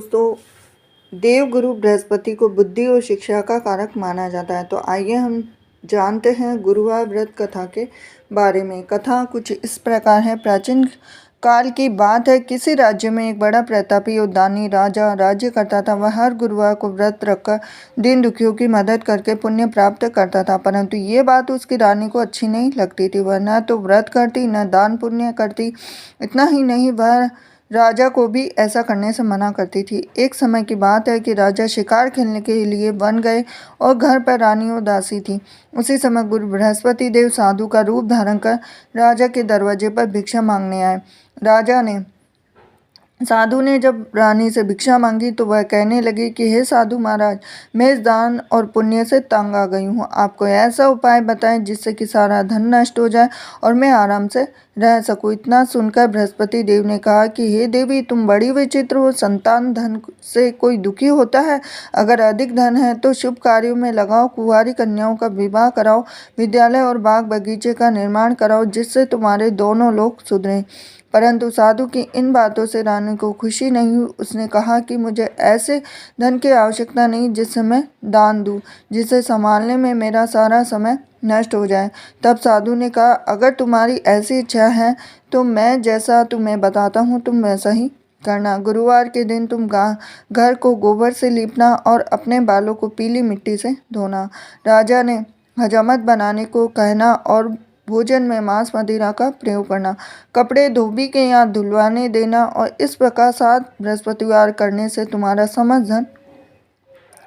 दोस्तों, देवगुरु बृहस्पति को बुद्धि और शिक्षा का कारक माना जाता है। तो आइए हम जानते हैं गुरुवार व्रत कथा के बारे में। कथा कुछ इस प्रकार है। प्राचीन काल की बात है। किसी राज्य में एक बड़ा प्रतापी और दानी राजा राज्य करता था। वह हर गुरुवार को व्रत रखकर दीन दुखियों की मदद करके पुण्य प्राप्त करता था। परंतु ये बात उसकी रानी को अच्छी नहीं लगती थी। वह न तो व्रत करती न दान पुण्य करती। इतना ही नहीं, वह राजा को भी ऐसा करने से मना करती थी। एक समय की बात है कि राजा शिकार खेलने के लिए वन गए और घर पर रानी और दासी थी। उसी समय गुरु बृहस्पति देव साधु का रूप धारण कर राजा के दरवाजे पर भिक्षा मांगने आए। साधु ने जब रानी से भिक्षा मांगी तो वह कहने लगी कि हे साधु महाराज, मैं इस दान और पुण्य से तंग आ गई हूँ। आप कोई ऐसा उपाय बताएं जिससे कि सारा धन नष्ट हो जाए और मैं आराम से रह सकूं। इतना सुनकर बृहस्पति देव ने कहा कि हे देवी, तुम बड़ी विचित्र हो। संतान धन से कोई दुखी होता है? अगर अधिक धन है तो शुभ कार्यों में लगाओ, कुंवारी कन्याओं का विवाह कराओ, विद्यालय और बाग बगीचे का निर्माण कराओ, जिससे तुम्हारे दोनों लोग सुधरें। परंतु साधु की इन बातों से रानी को खुशी नहीं हुई। उसने कहा कि मुझे ऐसे धन की आवश्यकता नहीं जिससे मैं दान दूं, जिसे संभालने में मेरा सारा समय नष्ट हो जाए। तब साधु ने कहा, अगर तुम्हारी ऐसी इच्छा है तो मैं जैसा तुम्हें बताता हूँ तुम वैसा ही करना। गुरुवार के दिन तुम घर को गोबर से लीपना और अपने बालों को पीली मिट्टी से धोना। राजा ने हजामत बनाने को कहना और भोजन में मांस मदिरा का प्रयोग करना। कपड़े धोबी के यहाँ धुलवाने देना और इस प्रकार 7 बृहस्पतिवार करने से तुम्हारा समस्त धन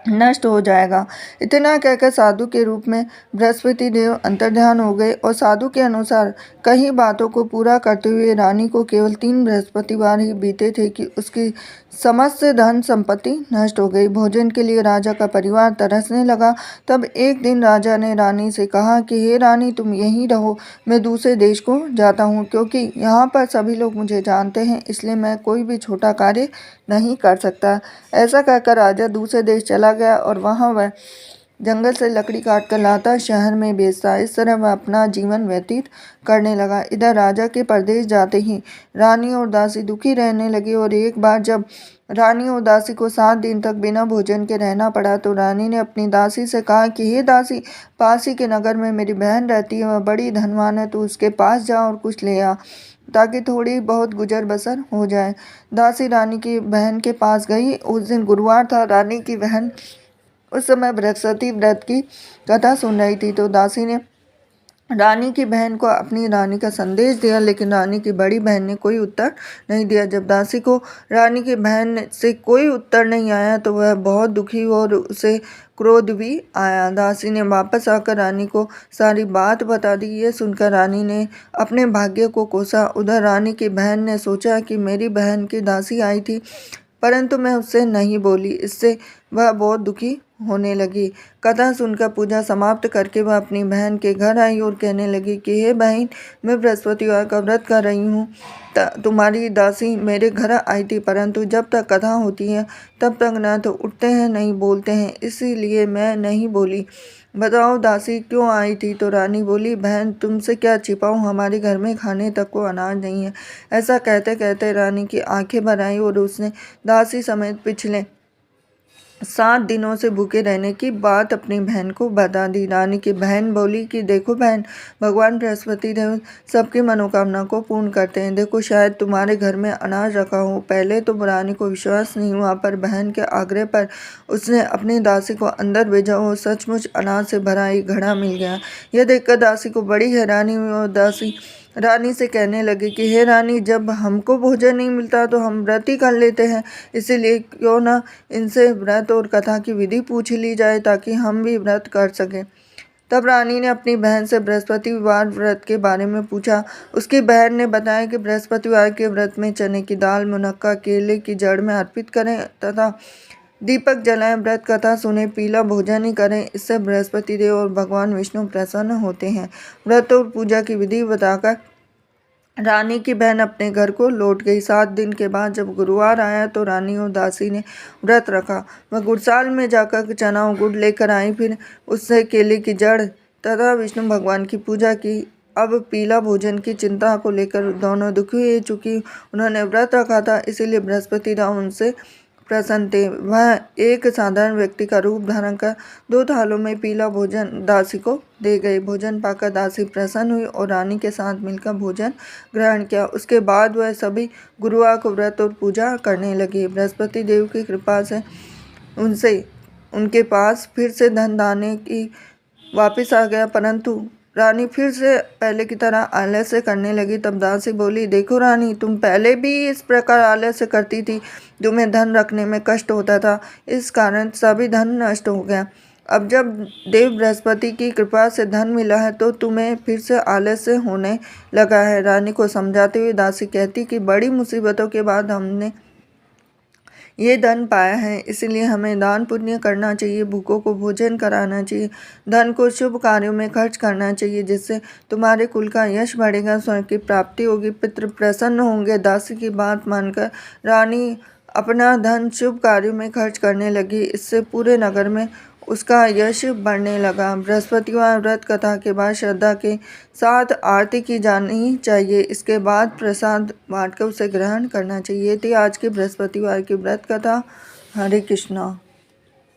नष्ट हो जाएगा। इतना कहकर साधु के रूप में बृहस्पति देव अंतर्ध्यान हो गए और साधु के अनुसार कई बातों को पूरा करते हुए रानी को केवल 3 बृहस्पतिवार ही बीते थे कि उसकी समस्त धन संपत्ति नष्ट हो गई। भोजन के लिए राजा का परिवार तरसने लगा। तब एक दिन राजा ने रानी से कहा कि हे रानी, तुम यहीं रहो, मैं दूसरे देश को जाता हूँ, क्योंकि यहाँ पर सभी लोग मुझे जानते हैं, इसलिए मैं कोई भी छोटा कार्य नहीं कर सकता। ऐसा कहकर राजा दूसरे देश चला गया और वहाँ वह जंगल से लकड़ी काट कर लाता, शहर में बेचता। इस तरह वह अपना जीवन व्यतीत करने लगा। इधर राजा के परदेश जाते ही रानी और दासी दुखी रहने लगी और एक बार जब रानी और दासी को 7 दिन तक बिना भोजन के रहना पड़ा तो रानी ने अपनी दासी से कहा कि हे दासी, पास ही के नगर में मेरी बहन रहती है, वह बड़ी धनवान है, तो उसके पास जा और कुछ ले आ ताकि थोड़ी बहुत गुजर बसर हो जाए। दासी रानी की बहन के पास गई। उस दिन गुरुवार था। रानी की बहन उस समय बृहस्पति व्रत की कथा सुन रही थी। तो दासी ने रानी की बहन को अपनी रानी का संदेश दिया, लेकिन रानी की बड़ी बहन ने कोई उत्तर नहीं दिया। जब दासी को रानी की बहन से कोई उत्तर नहीं आया तो वह बहुत दुखी हुआ और उसे क्रोध भी आया। दासी ने वापस आकर रानी को सारी बात बता दी। ये सुनकर रानी ने अपने भाग्य को कोसा। उधर रानी की बहन ने सोचा कि मेरी बहन की दासी आई थी, परंतु मैं उससे नहीं बोली। इससे वह बहुत दुखी होने लगी। कथा सुनकर पूजा समाप्त करके वह अपनी बहन के घर आई और कहने लगी कि हे बहन, मैं बृहस्पतिवार का व्रत कर रही हूँ। तुम्हारी दासी मेरे घर आई थी, परंतु जब तक कथा होती है तब तक न तो उठते हैं नहीं बोलते हैं, इसीलिए मैं नहीं बोली। बताओ दासी क्यों आई थी? तो रानी बोली, बहन तुमसे क्या छिपाऊं, हमारे घर में खाने तक को अनाज नहीं है। ऐसा कहते कहते रानी की आंखें भर आई और उसने दासी समेत पिछले 7 दिनों से भूखे रहने की बात अपनी बहन को बता दी। रानी की बहन बोली कि देखो बहन, भगवान बृहस्पति देव सबकी मनोकामना को पूर्ण करते हैं। देखो, शायद तुम्हारे घर में अनाज रखा हो। पहले तो रानी को विश्वास नहीं हुआ, पर बहन के आग्रह पर उसने अपनी दासी को अंदर भेजा और सचमुच अनाज से भरा एक घड़ा मिल गया। यह देखकर दासी को बड़ी हैरानी हुई और दासी रानी से कहने लगी कि हे रानी, जब हमको भोजन नहीं मिलता तो हम व्रत ही कर लेते हैं, इसीलिए क्यों ना इनसे व्रत और कथा की विधि पूछ ली जाए ताकि हम भी व्रत कर सकें। तब रानी ने अपनी बहन से बृहस्पतिवार व्रत के बारे में पूछा। उसकी बहन ने बताया कि बृहस्पतिवार के व्रत में चने की दाल, मुनक्का, केले की जड़ में अर्पित करें तथा दीपक जलाएं, व्रत कथा सुने, पीला भोजन ही करें। इससे बृहस्पति देव और भगवान विष्णु प्रसन्न होते हैं। व्रत और पूजा की विधि बताकर रानी की बहन अपने घर को लौट गई। 7 दिन के बाद जब गुरुवार आया तो रानी और दासी ने व्रत रखा। वह गुड़साल में जाकर चना और गुड़ लेकर आई, फिर उससे केले की जड़ तथा विष्णु भगवान की पूजा की। अब पीला भोजन की चिंता को लेकर दोनों दुखी हो चुकी। उन्होंने व्रत रखा था, इसीलिए बृहस्पति राव उनसे प्रसन्न थे। वह एक साधारण व्यक्ति का रूप धारण कर 2 थालों में पीला भोजन दासी को दे गए। भोजन पाकर दासी प्रसन्न हुई और रानी के साथ मिलकर भोजन ग्रहण किया। उसके बाद वह सभी गुरुवार को व्रत और पूजा करने लगे। बृहस्पति देव की कृपा से उनके पास फिर से धन दाने की वापिस आ गया, परंतु रानी फिर से पहले की तरह आलस्य करने लगी। तब दासी बोली, देखो रानी, तुम पहले भी इस प्रकार आलस्य करती थी। तुम्हें धन रखने में कष्ट होता था, इस कारण सभी धन नष्ट हो गया। अब जब देव बृहस्पति की कृपा से धन मिला है तो तुम्हें फिर से आलस्य होने लगा है। रानी को समझाते हुए दासी कहती कि बड़ी मुसीबतों के बाद हमने ये धन पाया है, इसलिए हमें दान पुण्य करना चाहिए, भूखों को भोजन कराना चाहिए, धन को शुभ कार्यों में खर्च करना चाहिए, जिससे तुम्हारे कुल का यश बढ़ेगा, स्वर्ग की प्राप्ति होगी, पितृ प्रसन्न होंगे। दासी की बात मानकर रानी अपना धन शुभ कार्यों में खर्च करने लगी। इससे पूरे नगर में उसका यश बढ़ने लगा। बृहस्पतिवार व्रत कथा के बाद श्रद्धा के साथ आरती की जानी चाहिए। इसके बाद प्रसाद बांटकर उसे ग्रहण करना चाहिए। थी आज की बृहस्पतिवार की व्रत कथा। हरे कृष्णा।